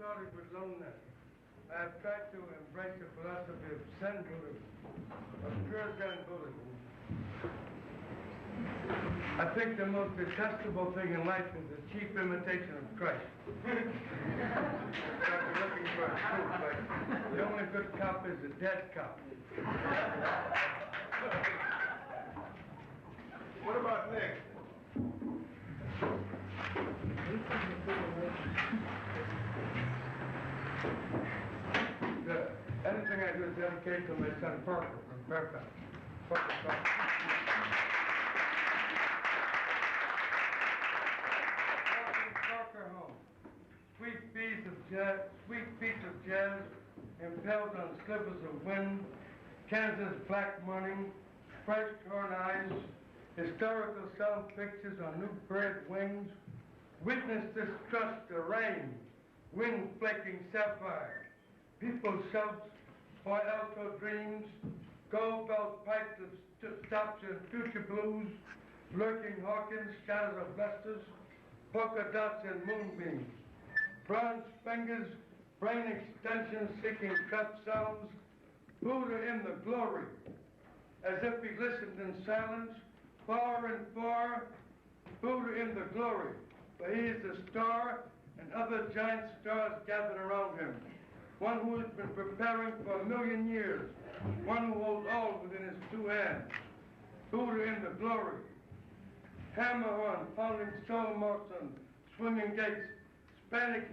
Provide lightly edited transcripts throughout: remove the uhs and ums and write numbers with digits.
started with loneliness. I have tried to embrace the philosophy of Zen Buddhism, of pure Zen Buddhism. I think the most detestable thing in life is the cheap imitation of Christ. After looking for a truth, but the only good cop is a dead cop. What about Nick? Anything I do is dedicated to my son Parker from Fairfax. Parker home. Sweet beats of jazz, impelled on slivers of wind, Kansas black morning, fresh corn eyes, historical sound pictures on new bird wings, witness distrust the rain, wind flaking sapphire, people shouts, boy alto dreams, gold belt pipes of stops and future blues, lurking Hawkins, shadows of blusters, polka dots and moonbeams, bronze fingers, brain extensions seeking cup sounds, Buddha in the glory, as if he listened in silence, far and far, Buddha in the glory, for he is the star and other giant stars gathered around him. One who has been preparing for 1,000,000 years, one who holds all within his two hands. Buddha in the glory. Hammer horn pounding soul marks on swimming gates, panic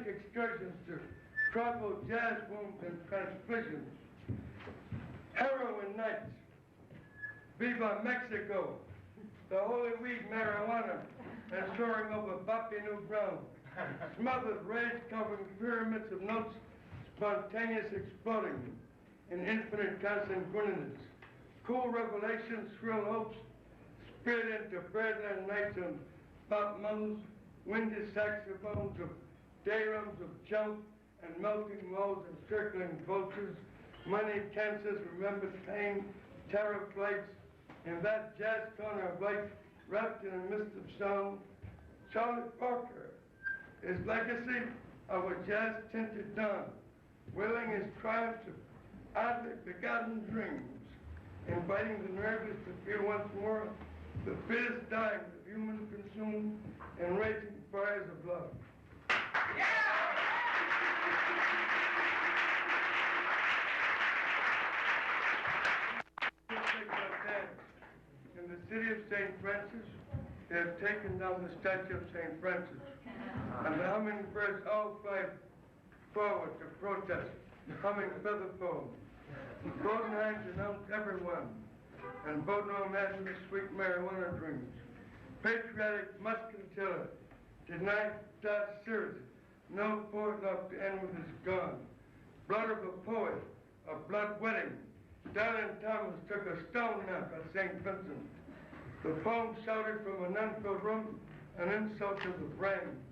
excursions to tribal jazz wounds and transfusions. Heroin nights. Viva Mexico. The holy weed marijuana and soaring over bumpy new ground. Smothered rage covering pyramids of notes, spontaneous exploding in infinite consanguinities. Cool revelations, shrill hopes, spirit into birdland nights on pop moons, windy saxophones of dayrums of jump and melting moles and circling vultures, money cancers, remembered pain, terror flights, in that jazz corner of life, wrapped in a mist of song, Charlie Parker, his legacy of a jazz-tinted dawn, willing his triumphs of oddly begotten dreams, inviting the nervous to feel once more the fierce dying of human consumed and raging fires of love. In the city of St. Francis, they have taken down the statue of St. Francis, and the hummingbirds all fly forward to protest, humming feather poems. Bodenheim denounced everyone, and Bodno imagined the sweet marijuana dreams. Patriotic muscatilla denied that serious, no poet love to end with his gun. Blood of a poet, a blood wedding. Dylan Thomas took a stone nap at St. Vincent. The poem shouted from an unfilled room an insult to the brain.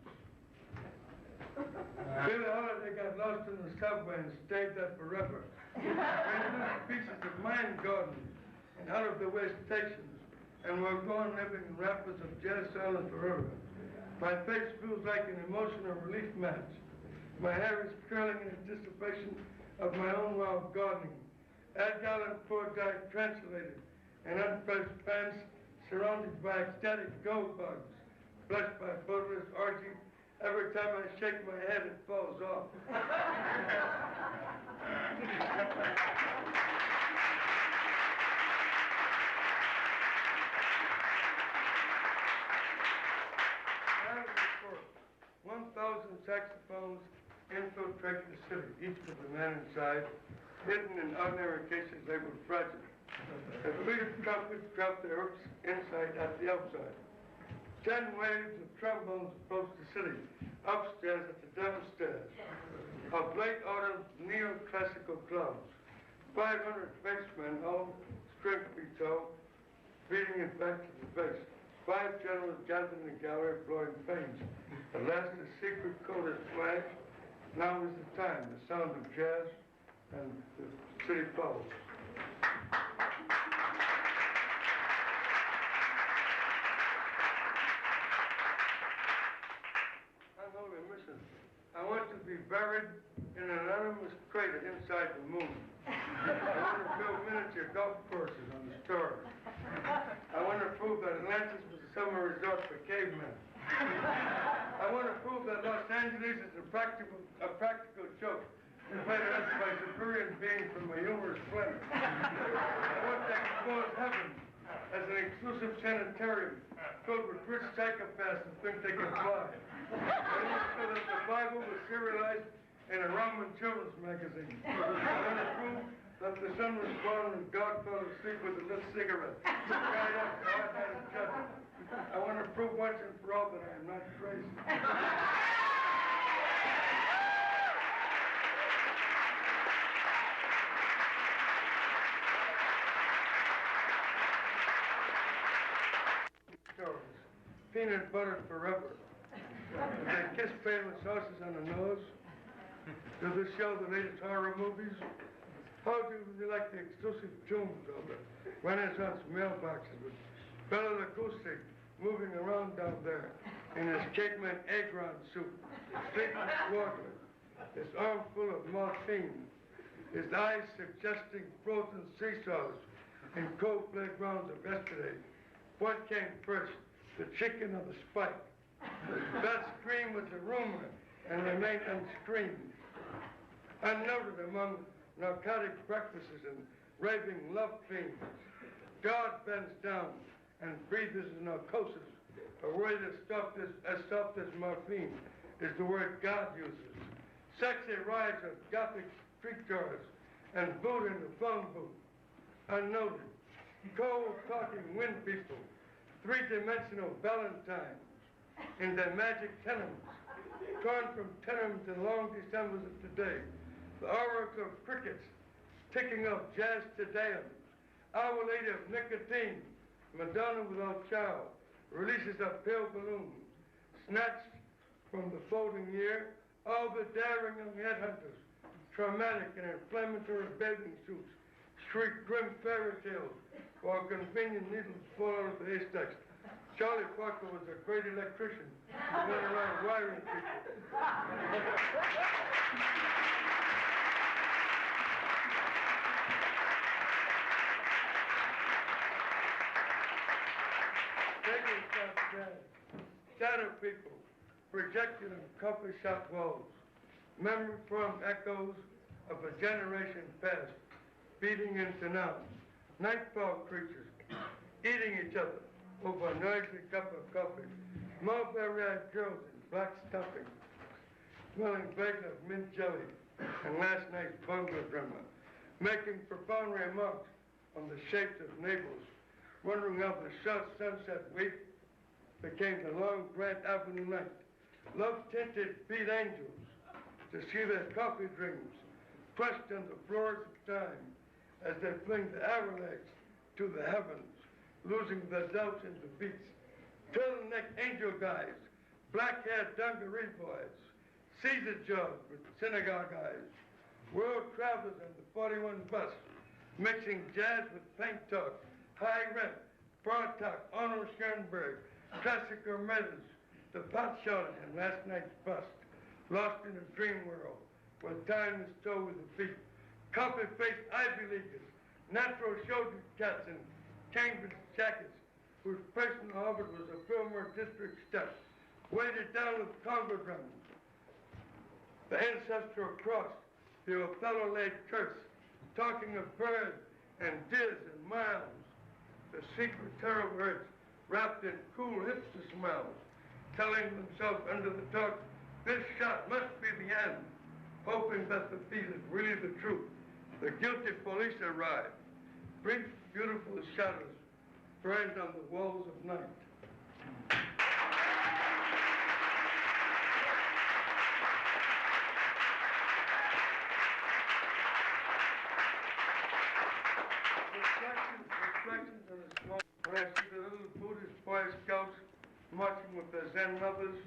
Billie Holiday got lost in the subway and stayed there forever. Many pieces of mind gardens and out-of-the-way stations, and we're gone living in rapids of jazz silence forever. My face feels like an emotional relief match. My hair is curling in anticipation of my own wild gardening. Ed Gallant poor guy translated in unpressed pants, surrounded by ecstatic gold bugs, blessed by bodiless orgy. Every time I shake my head, it falls off. As before, 1,000 saxophones infiltrate the city, each with a man inside, hidden in ordinary cases labeled fragile. The fleet of trumpets drop their hooks inside at the outside. 10 waves of trombones approach the city, upstairs at the downstairs. Of late autumn neoclassical clouds. 500 bassmen hold string beat-toe, beating it back to the bass. 5 generals gathered in the gallery blowing pains. At last the secret code is flashed. Now is the time, the sound of jazz, and the city follows. Unholy mission. I want to be buried in an anonymous crater inside the moon. I want to build miniature golf courses on the stars. I want to prove that Atlantis was a summer resort for cavemen. I want to prove that Los Angeles is a practical joke invented us by superior beings from a humorous planet. I want to expose heaven as an exclusive sanitarium filled with rich psychopaths who think they can fly. I want to show that the Bible was serialized in a Roman children's magazine. I want to prove that the sun was born and God fell asleep with a lit cigarette. Right after hard-headed judgment. I want to prove once and for all that I am not crazy. Stories. Peanut butter forever. Do they kiss favorite sauces on the nose? Do they show the latest horror movies? How do you like the exclusive tombs of the Renaissance mailboxes with Bela Lugosi moving around down there in his caveman egg-round suit, sleepless water, his arm full of morphine, his eyes suggesting frozen seesaws in cold playgrounds of yesterday? What came first, the chicken or the spike? That scream was a rumor and remained unscreamed. Unnoted among narcotic breakfasts and raving love fiends, God bends down and breathes narcosis. A word as soft as morphine is the word God uses. Sexy rides of Gothic streetcars and boot in the phone booth. Unnoted. Cold talking wind people. Three-dimensional valentines in their magic tenements. Torn from tenements in long Decembers of today. The oracle of crickets, ticking off jazz Tedeums. Our Lady of Nicotine, Madonna without child, releases a pale balloon, snatched from the folding year, all the daring young headhunters, traumatic and inflammatory bathing suits, shriek grim fairy tales, while convenient needles fall out of the haystacks. Charlie Parker was a great electrician who went around wiring people. Shadow people projected on coffee shop walls, memory-formed echoes of a generation past, beating into now. Nightfall creatures, eating each other over a noisy cup of coffee. Mulberry-eyed girls in black stockings, smelling bacon of mint jelly and last night's bungo drummer, making profound remarks on the shapes of navels, wondering how the short sunset week became the long Grant Avenue night. Love-tinted beat angels to see their coffee dreams crushed on the floors of time as they fling the arrow-legs to the heavens, losing their doubts into beats. Turtleneck angel guys, black-haired dungaree boys, Caesar jaws with synagogue eyes, world travelers in the 41 bus, mixing jazz with faint talk, high rent, broad talk, Arnold Schoenberg, classical measures, the pot shouted in last night's bust, lost in a dream world where time is told with a beat. Coffee-faced Ivy Leaguers, natural shoulder cats in Cambridge jackets, whose personal orbit was a Fillmore district step, weighted down with conga drums. The ancestral cross, the Othello-laid curse, talking of birds and diz and miles, the secret terror words wrapped in cool hipster smells, telling themselves under the talk, this shot must be the end, hoping that the thief is really the truth. The guilty police arrive. Brief, beautiful shadows burned on the walls of night. Reflections on a small. When I see the little Buddhist Boy Scouts marching with their Zen mothers,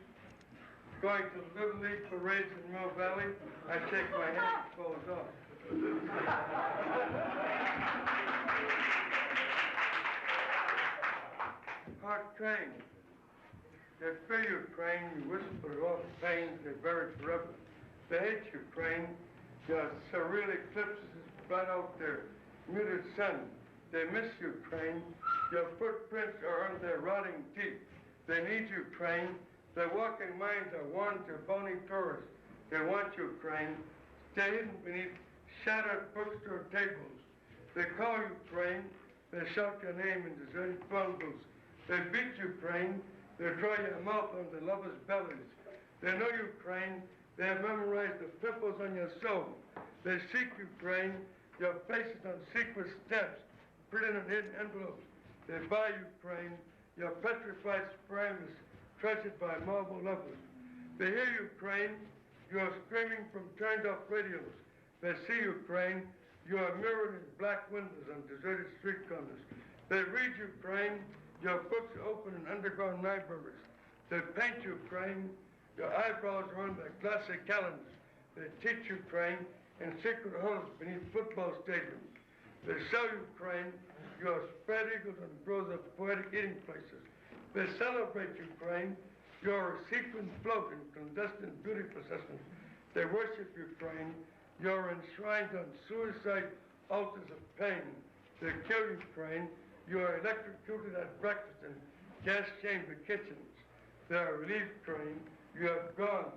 going to Little League parades in Mill Valley, I shake my head and close off. Heart train. They feel you train, you whisper all the pains they buried forever. They hate Ukraine. Your surreal eclipses blot out their muted sun. They miss Ukraine. Your footprints are on their rotting teeth. They need Ukraine. Their walking minds are worn to bony tourists. They want Ukraine. Stay hidden beneath shattered bookstore tables. They call Ukraine. They shout your name in deserted phone booths. They beat Ukraine. They draw your mouth on their lovers' bellies. They know Ukraine. They have memorized the pimples on your soul. They seek Ukraine. Your faces on secret steps, printed on hidden envelopes. They buy Ukraine. Your petrified sperm is treasured by marble lovers. They hear Ukraine. You are screaming from turned-off radios. They see Ukraine. You are mirrored in black windows on deserted street corners. They read Ukraine. Your books are open in underground libraries. They paint Ukraine. Your eyebrows are on their classic calendars. They teach Ukraine in secret halls beneath football stadiums. They sell Ukraine. You are spread eagles on rows of poetic eating places. They celebrate Ukraine. You are a sequin float in clandestine beauty processions. They worship Ukraine. You are enshrined on suicide altars of pain. They kill Ukraine. You are electrocuted at breakfast in gas chamber kitchens. They are relieved Ukraine. You have gone,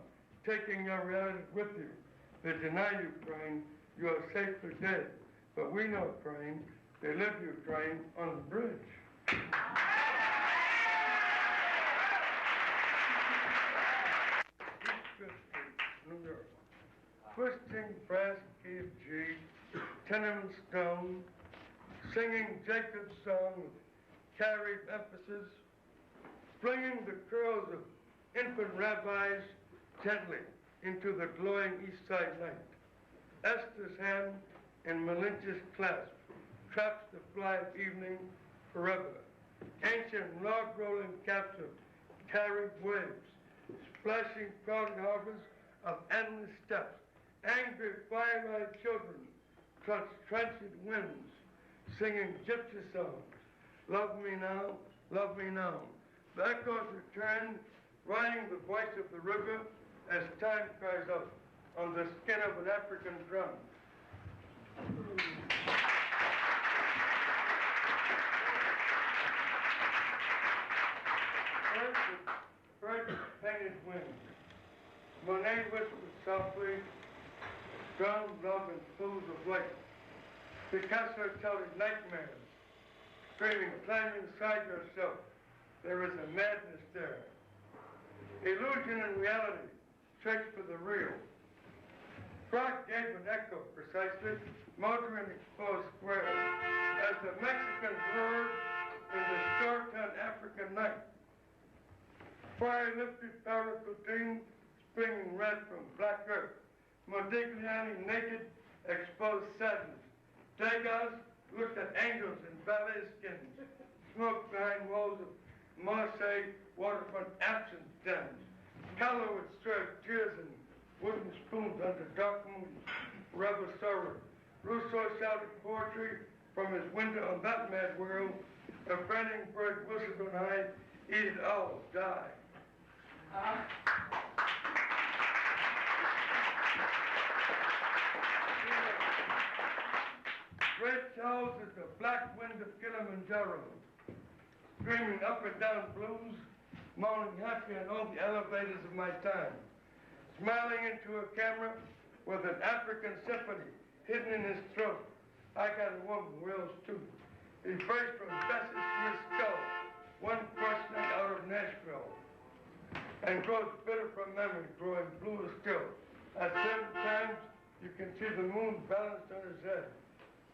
taking your reality with you. They deny Ukraine. You are safely dead. But we know Ukraine. They live Ukraine on the bridge. New York. Twisting brass key of G, tenement stone, singing Jacob's song with carried emphasis, flinging the curls of infant rabbis gently into the glowing east side night. Esther's hand in Melinda's clasp traps the fly of evening forever. Ancient log-rolling caps of carried waves, splashing crowded harbors of endless steps. Angry fire-eyed children clutch transient winds, singing gypsy songs. Love me now, love me now. The echoes return, riding the voice of the river as time cries out on the skin of an African drum. Birds with painted wings. Monet whispered softly, drowned love in pools of light. Picasso told nightmares, screaming, climb inside yourself. There is a madness there. Illusion and reality search for the real. Prague gave an echo, precisely, motoring exposed square, as the Mexicans roared in the short-term African night. Fire-lifted Paracotine, springing red from black earth. Modigliani naked, exposed sadness. Degas looked at angels in ballet skins. Smoke behind walls of Marseille waterfront absinthe dens. Callow would stir tears in wooden spoons under dark moons. Rebel sorrow. Rousseau shouted poetry from his window on that mad world. A branding bird whistled on high, eat it all, die. Red Charles is the black wind of Kilimanjaro, screaming up and down blues, moaning happy in all the elevators of my time, smiling into a camera with an African symphony hidden in his throat. I got a woman who wails too. He burst from Bessie to his skull, one crushed night out of Nashville, and grows bitter from memory, growing bluer still. At certain times, you can see the moon balanced on his head.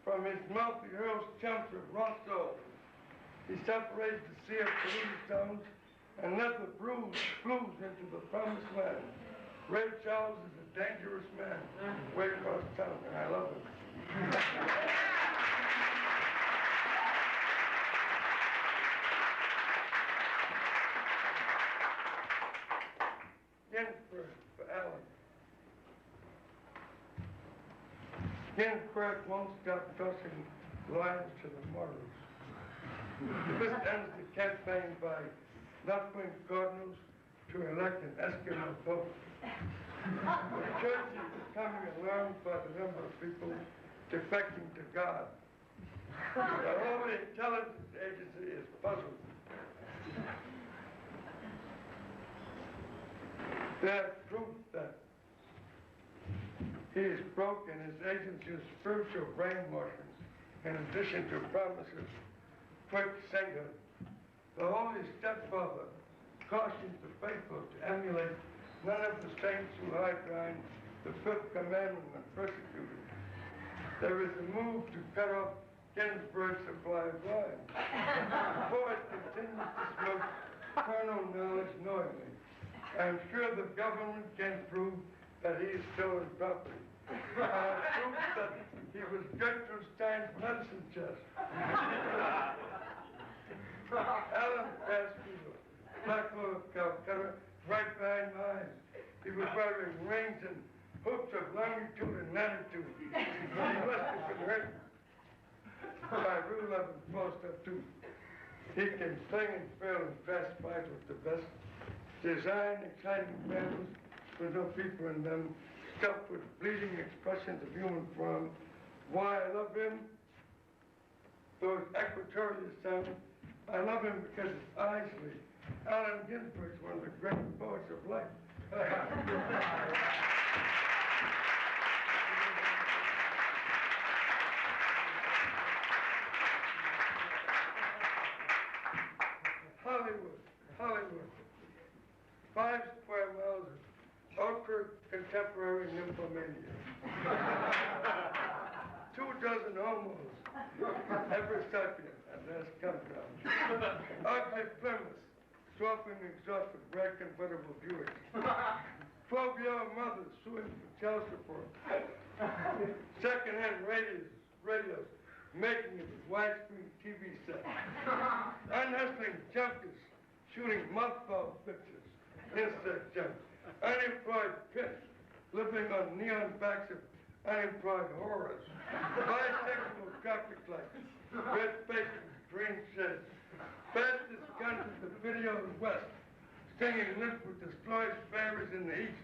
From his mouth, he hurls chunks of Rosso. He separates the sea of polluted stones and led the blues into the promised land. Ray Charles is a dangerous man, way across town, and I love him. Ginsberg for Alan. Ginsberg won't stop tossing lines to the mortals. This ends the campaign by left-wing cardinals to elect an Eskimo pope. The church is becoming alarmed by the number of people defecting to God. The Holy Intelligence Agency is puzzled. They have proof that he is broke and his agents use spiritual brainwashing in addition to promises, quick sainthood. The Holy Stepfather cautions the faithful to emulate none of the saints who hide behind the fifth commandment when persecuted. There is a move to cut off Ginsburg's supply of wine. The poet continues to smoke carnal knowledge knowingly. I'm sure the government can prove that he is stolen property. Proof that he was Gertrude Stein's medicine chest. Alan passed through the Black Hole of Calcutta right behind my eyes. He was wearing rings and hoops of longitude and latitude. He must have been hurt by rule of most of two. He can sing and fill and fast fight with the best. Design exciting battles with no people in them, stuffed with bleeding expressions of human form. Why I love him? Those equatorial sounds. I love him because his eyes lead. Allen Ginsberg is one of the great poets of life. Hollywood. 5 square miles of ultra-contemporary nymphomania. 24 homos, every sapient, and there's countdown. Ugly Plymouth, swapping exhaust with red convertible Buicks. 12-year-old mothers suing for child support. Second-hand radios, making it with widescreen TV sets. Unhustling junkies, shooting mothball pictures, insect junk. Unemployed pits, living on neon backs of unemployed Horace. Bisexual traffic lights, red faces, green sheds. Fastest guns of the video West, stinging lips with destroyed fairies in the East.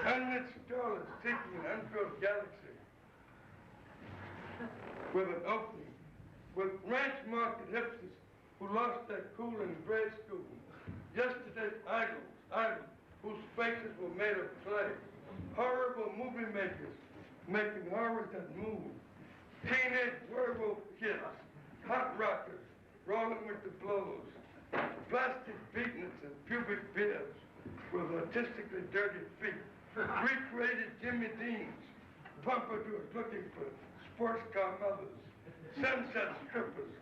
Unlit strollers seeking an unfilled galaxy with an opening. With ranch market hipsters who lost their cool in grade school. Yesterday's idols whose faces were made of clay. Horrible movie makers making horrors that move. Teenage werewolf kids, hot rockers, rolling with the blows. Plastic beatniks and pubic beards with artistically dirty feet. Recreated Jimmy Deans, pompadours looking for sports car mothers. Sunset strippers,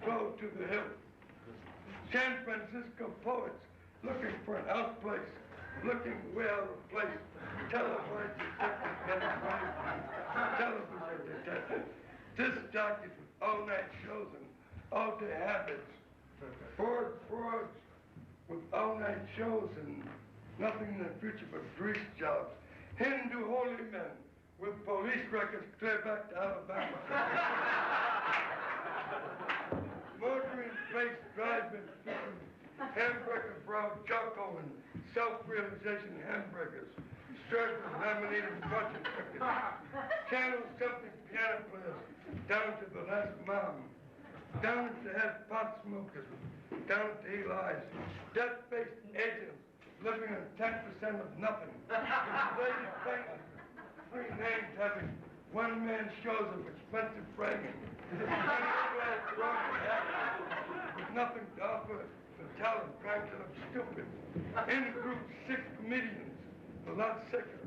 clothed to the hilt. San Francisco poets looking for an outplace, looking way out of place. Televised detectives getting money from television detectives. Disc jockeys with all-night shows and all-day habits. Frauds with all-night shows and nothing in the future but grease jobs. Hindu holy men with police records clear back to Alabama. Motoring face drive-in fishing, hamburger brow Jocko and self-realization hamburgers, stirred with laminated fortune cookies, channel something piano players down to the last mom, down to head pot smokers, down to Eli's, death-faced agents living on 10% of nothing, lady painters, three names having one-man shows of expensive framing, with nothing to offer the talent trying to look stupid. In-group 6 comedians, a lot sicker.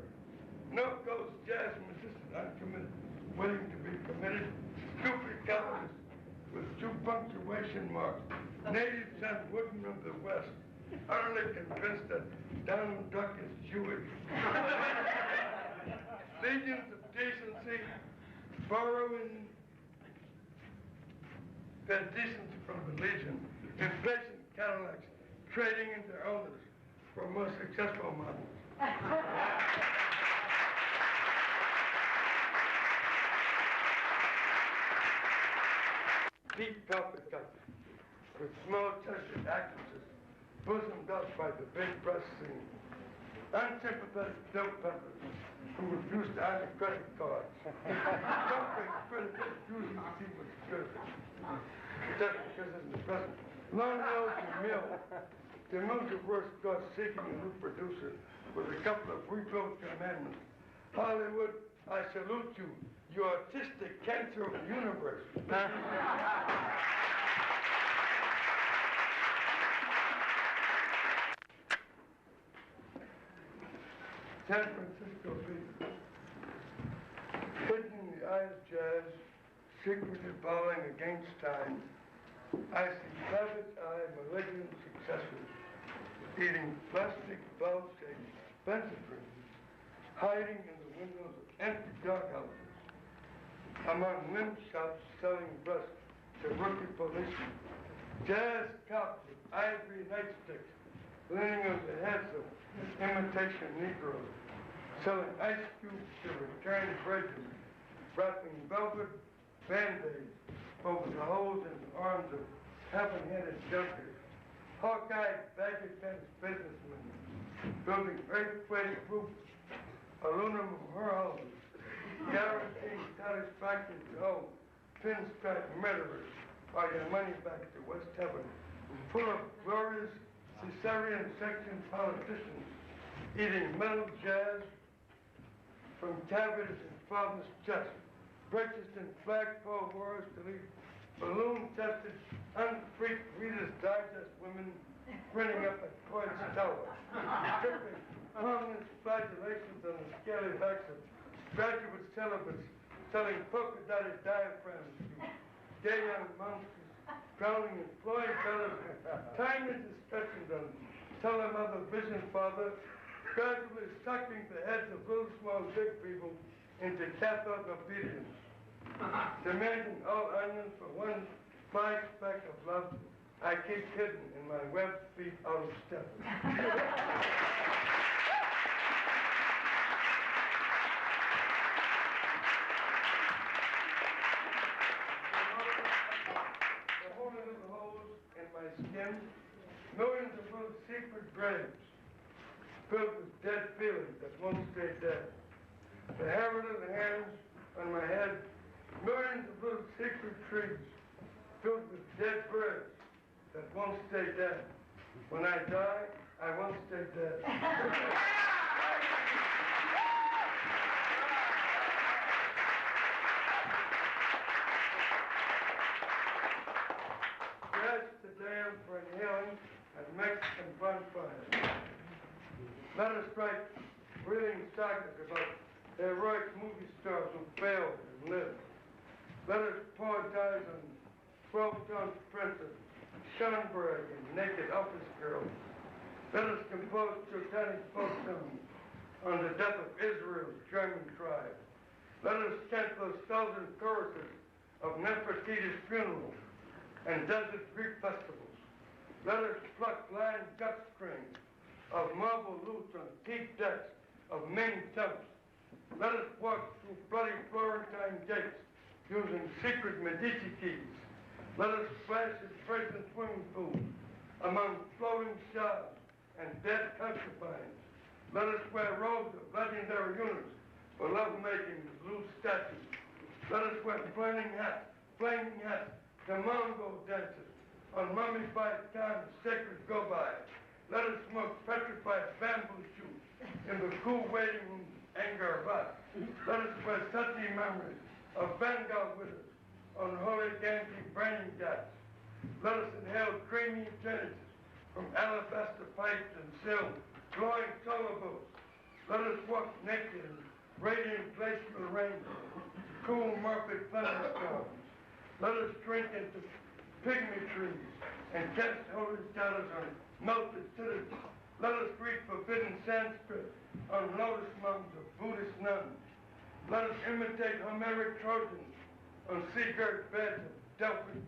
No-ghost jazz musicians uncommitted, waiting to be committed. Stupid colors with 2 punctuation marks. Natives and woodmen of the West, utterly convinced that Donald Duck is Jewish. Legions of decency, borrowing their decency from the Legion, impatient Cadillacs, trading in their owners for more successful models. Deep carpet cuts with small chested actresses, bosomed up by the big breasting, unsympathetic dope peppers who refuse to answer credit cards. Don't make credit using to see what's good. Just because it's in the present. Long Nose the mills of worst God seeking a new producer with a couple of rebuilt commandments. Hollywood, I salute you. You artistic cancer of the universe. San Francisco people, hidden in the eye of jazz, secretly bowing against time, I see rabbit-eyed malignant successors eating plastic bowl-shaped Spencer drinks, hiding in the windows of empty darkhouses, among limp shops selling breasts to rookie policemen, jazz cops with ivory nightsticks leaning on the heads of imitation Negroes, selling ice cubes to returned bridges, wrapping velvet band-aids over the holes in the arms of heaven-headed junkers, hawk-eyed baggy-pants businessmen, building earthquake-proof aluminum warehouses, guaranteeing satisfaction to all pinstripe murderers or your money back to West Heaven, full of glorious Caesarean section politicians eating metal jazz from cavities in father's chest, purchased in flagpole wars to leave balloon-tested, unfreaked Reader's Digest women grinning up at Coyne's Tower, tripping harmless flagellations on the scaly backs of graduate celibates selling polka-dotted diaphragms to gay young monsters drowning in Floyd Bella's tiny discussions on telemother vision father, gradually sucking the heads of little small big people into cathode obedience, demanding all onions for one fly speck of love I keep hidden in my web feet out of step. The holy little holes in my skin, millions of little secret graves filled with dead feelings that won't stay dead. The hair of the hands on my head, millions of little secret trees filled with dead birds that won't stay dead. When I die, I won't stay dead. Yes, to dam for inhaling at Mexican bonfires. Let us write thrilling sagas about heroic movie stars who failed and lived. Let us pour dyes on 12-ton prints of Schoenberg and naked office girls. Let us compose Teutonic folk songs on the death of Israel's German tribe. Let us chant those thousand choruses of Nefertiti's funeral and desert Greek festivals. Let us pluck lion gut strings of marble lutes on deep decks of Maine tubs. Let us walk through bloody Florentine gates using secret Medici keys. Let us splash in fragrant swimming pools among floating showers and dead concubines. Let us wear robes of legendary units for lovemaking with loose statues. Let us wear flaming hats to Mongol dances on mummified times sacred go-by. Let us smoke petrified bamboo shoots in the cool waiting rooms of Angkor Wat. Let us wear suttee memories of Bengal widows on holy Gandhi braining gats. Let us inhale creamy drenages from alabaster pipes and silk, glowing solar boats. Let us walk naked in radiant glacial rain, cool morphic thunderstorms. Let us drink into pygmy trees and cast holy shadows on melted cities. Let us read forbidden Sanskrit on lotus mountains of Buddhist nuns. Let us imitate Homeric Trojans on sea-girt beds of Delphic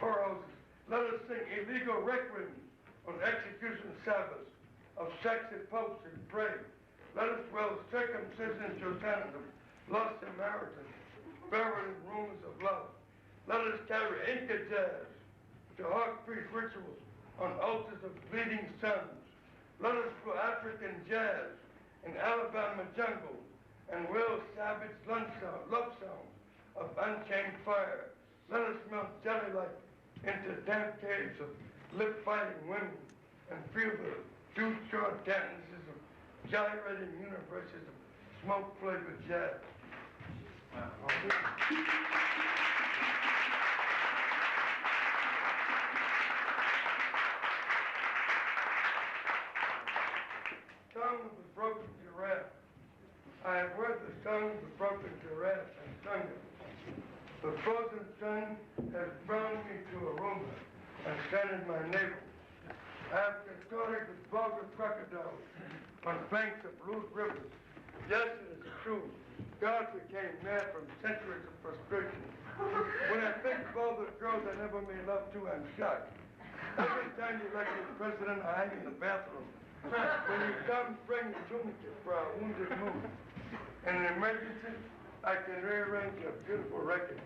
poorhouses. Let us sing illegal requiems on execution Sabbaths of sexy popes and pray. Let us well circumcision Jotanna of lost Samaritans, buried in rumors of love. Let us carry Inca jazz to hawk priest rituals on altars of bleeding suns. Let us go African jazz and Alabama jungle and wail savage love songs of unchained fire. Let us melt jelly-like into damp caves of lip-fighting women and feel the dew-short dances of gyrating universes of smoke-flavored jazz. Song of the Broken Giraffe. I have heard the song of the broken giraffe and sung it. The frozen sun has browned me to aroma and scented my navel. I have consorted with vulgar crocodiles on banks of rude rivers. Yes, it is true. God became mad from centuries of frustration. When I think of all the girls I never made love to, I'm shocked. Every time you elect a president, I hang in the bathroom. When you come, bring a tourniquet for a wounded moon. In an emergency, I can rearrange a beautiful record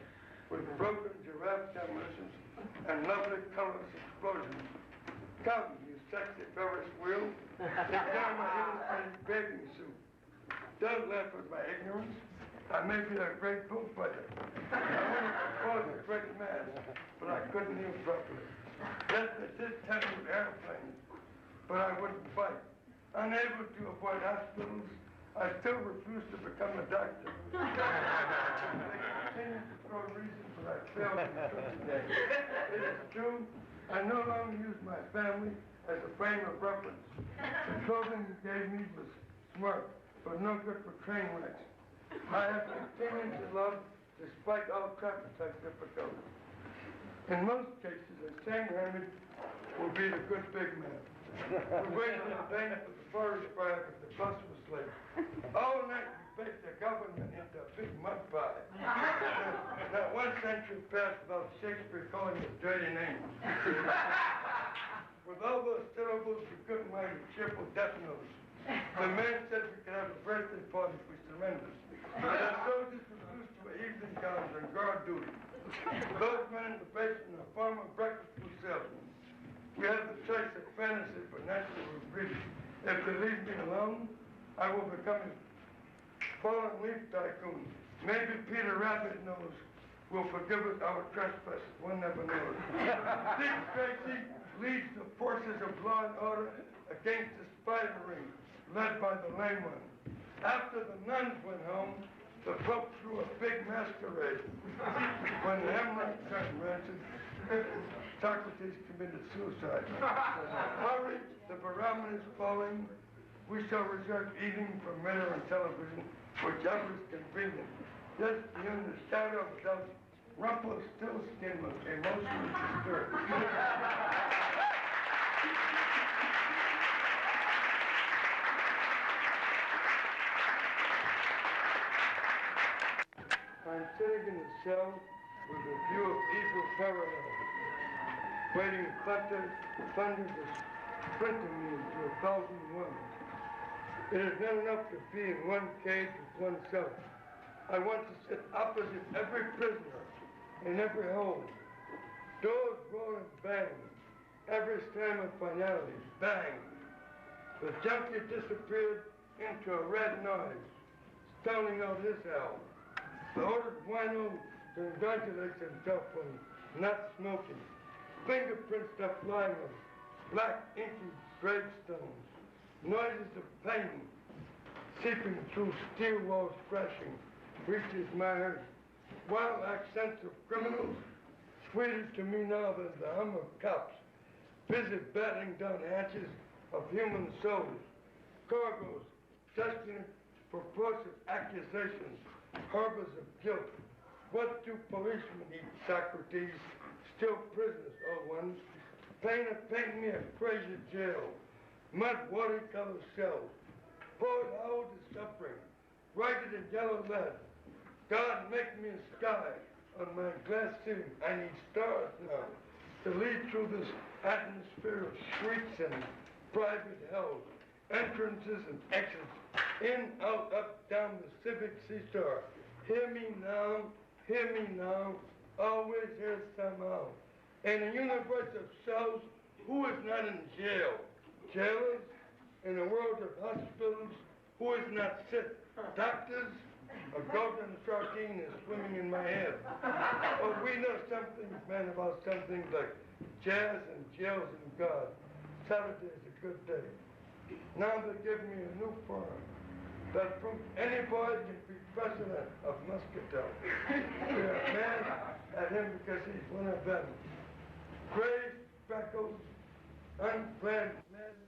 with broken giraffe demolitions and lovely colorless explosions. Come, you sexy Ferris wheel, take down my illustrated bathing suit. Don't laugh at my ignorance. I may be a great bullfighter. I wanted to compose a great mass, but I couldn't hear properly. Yes, they did tempt me with airplanes, but I wouldn't fight. Unable to avoid hospitals, I still refuse to become a doctor. They continue to throw reasons, but I failed in today. It is true, I no longer use my family as a frame of reference. The clothing you gave me was smart, but no good for train wrecks. I have continued to love despite all traffic difficulties. In most cases, a sane hermit will be the good big man. We waited in vain for the forest fire, but the bus was late. All night we baked the government into a big mud pie. Not one century passed without Shakespeare calling us dirty names. With all those syllables, we couldn't write a cheerful death note. The man said we could have a birthday party if we surrendered. The soldiers reduced to evening gowns and guard duty. Those men in the basement are former breakfast food salesmen. We have the choice of fantasy for natural breeding. If they leave me alone, I will become a fallen leaf tycoon. Maybe Peter Rabbit knows will forgive us our trespasses. One never knows. Dick Tracy leads the forces of law and order against the spider ring, led by the lame one. After the nuns went home, the Pope threw a big masquerade. When the hemlock turned rancid, Socrates committed suicide. Hurry, the barometer is falling. We shall reserve eating for radio and television, whichever is convenient. Just beyond the shadow of doubt, Rumpelstiltskin was emotionally disturbed. I'm sitting in the cell with a view of evil parallel, waiting thunder to splinter me into 1,000 ones. It is not enough to be in one cage with oneself. I want to sit opposite every prisoner in every hole. Doors roll and bang. Every slam of finality, bang. The junkie disappeared into a red noise, stoning out his hell. The ordered wino congratulates himself on not smoking. Fingerprints are flying on black, inky gravestones. Noises of pain seeping through steel walls crashing reaches my ears. Wild accents of criminals, sweeter to me now than the hum of cops, busy battering down hatches of human souls. Cargoes, destined for proportionate accusations, harbors of guilt. What do policemen eat, Socrates? Still prisoners, oh ones. Paint me a crazy jail. Mud watercolor cells. Poet hold the suffering. Write it in yellow lead. God make me a sky on my glass ceiling. I need stars now to lead through this atmosphere of shrieks and private hells. Entrances and exits. In, out, up, down the civic seesaw. Hear me now, always here somehow. In a universe of cells, who is not in jail? Jailers in the world of hospitals, who is not sick? Doctors? A goat and a sardine is swimming in my head. Oh, we know something, man, about some things like jazz and jails and God. Saturday is a good day. Now they give me a new farm. That proves any boy can be president of Muscatel. We are mad at him because he's one of them. Grave, freckles, unplanned madness.